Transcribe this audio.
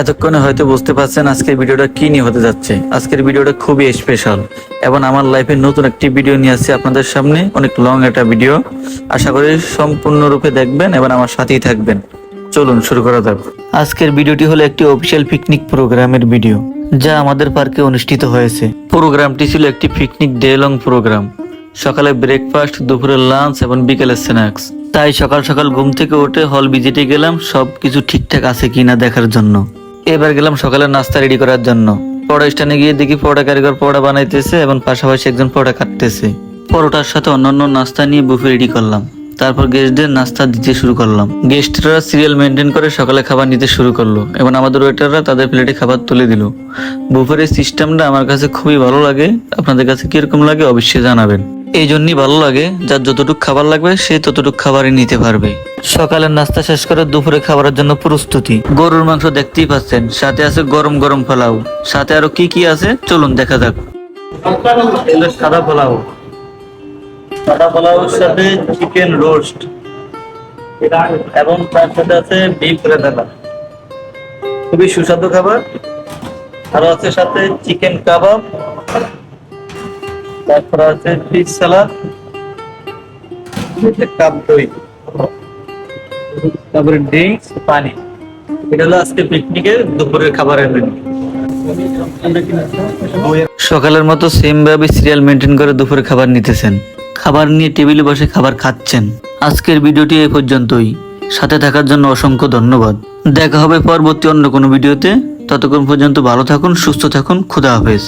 এতক্ষণে হয়তো বুঝতে পারছেন আজকের ভিডিওটা কি নিয়ে হতে যাচ্ছে। আজকের ভিডিওটা খুবই স্পেশাল এবং আমার লাইফে নতুন একটি ভিডিও নিয়ে আসছে আপনাদের সামনে। অনেক লং একটা ভিডিও, আশা করি সম্পূর্ণরূপে দেখবেন এবং আমার সাথেই থাকবেন। চলুন শুরু করা যাক। আজকের ভিডিওটি হলো একটি অফিসিয়াল পিকনিক প্রোগ্রামের ভিডিও, যা আমাদের পার্কে অনুষ্ঠিত হয়েছে। প্রোগ্রামটি ছিল একটি পিকনিক ডে লং প্রোগ্রাম। সকালে ব্রেকফাস্ট, দুপুরের লাঞ্চ এবং বিকেলের স্ন্যাক্স। তাই সকাল সকাল ঘুম থেকে উঠে হল ভিজিটে গেলাম সবকিছু ঠিকঠাক আছে কিনা দেখার জন্য। এবার গেলাম সকালের নাস্তা রেডি করার জন্য। পরোটা স্ট্যান্ডে গিয়ে দেখি পরোটা কারিগর পরোটা বানাইতেছে এবং পাশাপাশি একজন পরোটা কাটতেছে। পরোটার সাথে অন্যান্য নাস্তা নিয়ে বুফে রেডি করলাম। তারপর গেস্টদের নাস্তা দিতে শুরু করলাম। গেস্টরা সিরিয়াল মেনটেন করে সকালে খাবার নিতে শুরু করলো এবং আমাদের ওয়েটাররা তাদের প্লেটে খাবার তুলে দিল। বুফের এই সিস্টেমটা আমার কাছে খুবই ভালো লাগে। আপনাদের কাছে কিরকম লাগে অবশ্যই জানাবেন। এই জন্যই ভালো লাগে, যার যতটুকু খাবার লাগবে সে ততটুকু খাবারই নিতে পারবে। সকালের নাস্তা শেষ করে দুপুরে খাবারের জন্য প্রস্তুতি। গরুর মাংস দেখতেই পাচ্ছেন, সাথে আছে গরম গরম পোলাও। সাথে আরো কি কি আছে চলুন দেখা যাক। সাদা পোলাও, সাদা পোলাওর সাথে চিকেন রোস্ট এবং তার সাথে আছে বিফ রেজালা। খুবই সুস্বাদু খাবার। আরো আছে সাথে চিকেন কাবাব, তারপর আছে ফিশ সালাদ, কাপ দই, তারপরে ড্রিঙ্কস, পানি। এটা হলো আজকে পিকনিকের দুপুরের খাবারের মেনু। সকালের মতো সেম ভাবে সিরিয়াল মেনটেন করে দুপুরে খাবার নিতেছেন। খাবার নিয়ে টেবিলে বসে খাবার খাচ্ছেন। আজকের ভিডিওটি এই পর্যন্তই। সাথে থাকার জন্য অসংখ্য ধন্যবাদ। দেখা হবে পরবর্তী অন্য কোনো ভিডিওতে। ততক্ষণ পর্যন্ত ভালো থাকুন, সুস্থ থাকুন। খুদা হাফেজ।